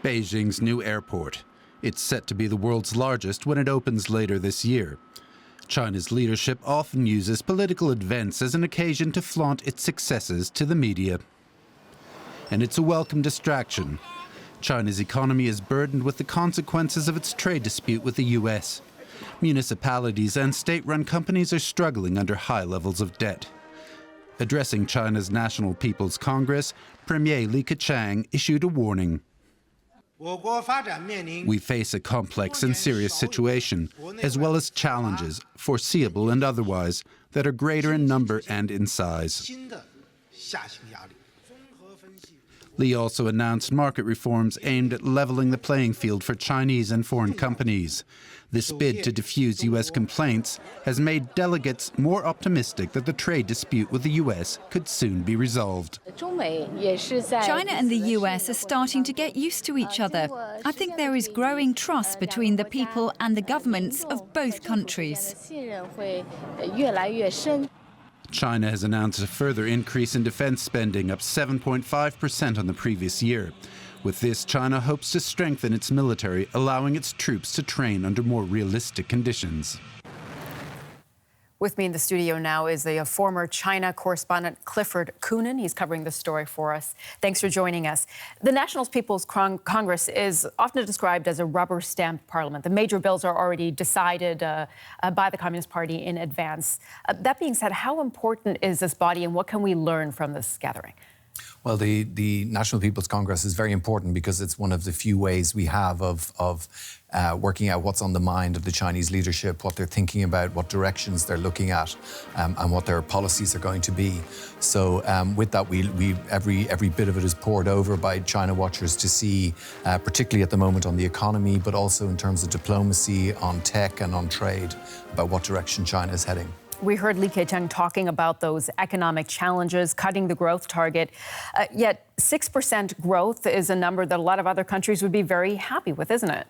Beijing's new airport. It's set to be the world's largest when it opens later this year. China's leadership often uses political events as an occasion to flaunt its successes to the media. And it's a welcome distraction. China's economy is burdened with the consequences of its trade dispute with the U.S. Municipalities and state-run companies are struggling under high levels of debt. Addressing China's National People's Congress, Premier Li Keqiang issued a warning. We face a complex and serious situation, as well as challenges, foreseeable and otherwise, that are greater in number and in size. Li also announced market reforms aimed at leveling the playing field for Chinese and foreign companies. This bid to diffuse U.S. complaints has made delegates more optimistic that the trade dispute with the U.S. could soon be resolved. China and the U.S. are starting to get used to each other. I think there is growing trust between the people and the governments of both countries. China has announced a further increase in defense spending, up 7.5% on the previous year. With this, China hopes to strengthen its military, allowing its troops to train under more realistic conditions. With me in the studio now is the former China correspondent Clifford Coonan. He's covering this story for us. Thanks for joining us. The National People's Congress is often described as a rubber-stamped parliament. The major bills are already decided by the Communist Party in advance. That being said, how important is this body and what can we learn from this gathering? Well, the National People's Congress is very important because it's one of the few ways we have of working out what's on the mind of the Chinese leadership, what they're thinking about, what directions they're looking at, and what their policies are going to be. So with that, every bit of it is poured over by China watchers to see, particularly at the moment on the economy, but also in terms of diplomacy, on tech and on trade, about what direction China is heading. We heard Li Keqiang talking about those economic challenges, cutting the growth target. Yet 6% growth is a number that a lot of other countries would be very happy with, isn't it?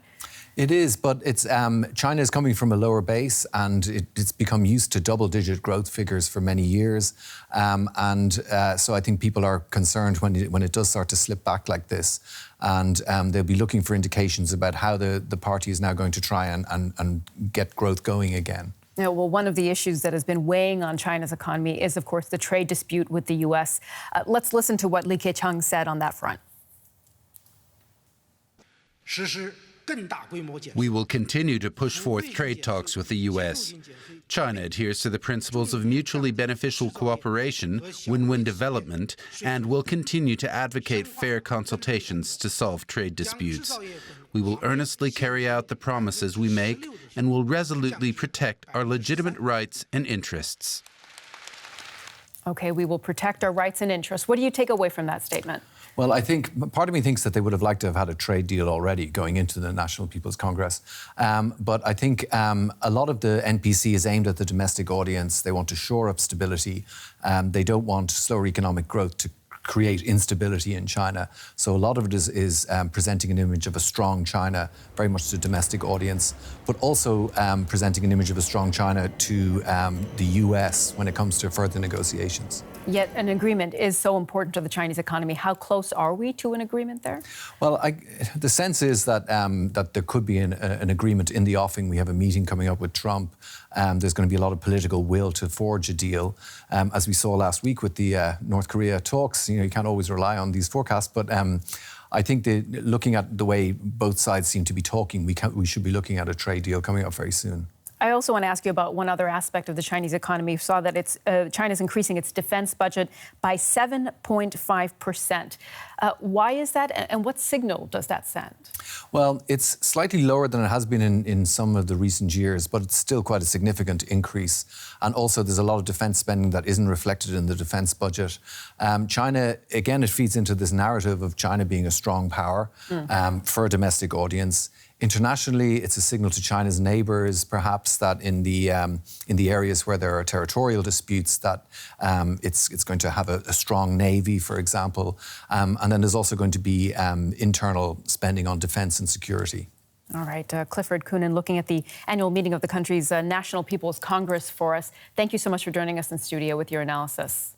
It is, but it's China is coming from a lower base, and it's become used to double-digit growth figures for many years, so I think people are concerned when it does start to slip back like this, and they'll be looking for indications about how the party is now going to try and get growth going again. Yeah, well, one of the issues that has been weighing on China's economy is, of course, the trade dispute with the U.S. Let's listen to what Li Keqiang said on that front. We will continue to push forth trade talks with the U.S. China adheres to the principles of mutually beneficial cooperation, win-win development, and will continue to advocate fair consultations to solve trade disputes. We will earnestly carry out the promises we make and will resolutely protect our legitimate rights and interests. Okay, we will protect our rights and interests. What do you take away from that statement? Well, I think part of me thinks that they would have liked to have had a trade deal already going into the National People's Congress. But I think a lot of the NPC is aimed at the domestic audience. They want to shore up stability. They don't want slower economic growth to create instability in China. So a lot of it is presenting an image of a strong China, very much to the domestic audience, but also presenting an image of a strong China to the US when it comes to further negotiations. Yet an agreement is so important to the Chinese economy. How close are we to an agreement there? Well, the sense is that that there could be an agreement in the offing. We have a meeting coming up with Trump. There's going to be a lot of political will to forge a deal. As we saw last week with the North Korea talks, you can't always rely on these forecasts, but I think looking at the way both sides seem to be talking, we should be looking at a trade deal coming up very soon. I also want to ask you about one other aspect of the Chinese economy. We saw that China's increasing its defense budget by 7.5%. Why is that, and what signal does that send? Well, it's slightly lower than it has been in some of the recent years, but it's still quite a significant increase. And also, there's a lot of defense spending that isn't reflected in the defense budget. China, again, it feeds into this narrative of China being a strong power for a domestic audience. Internationally, it's a signal to China's neighbours, perhaps, that in the areas where there are territorial disputes, that it's going to have a strong navy, for example. And then there's also going to be internal spending on defence and security. All right, Clifford Coonan, looking at the annual meeting of the country's National People's Congress for us. Thank you so much for joining us in studio with your analysis.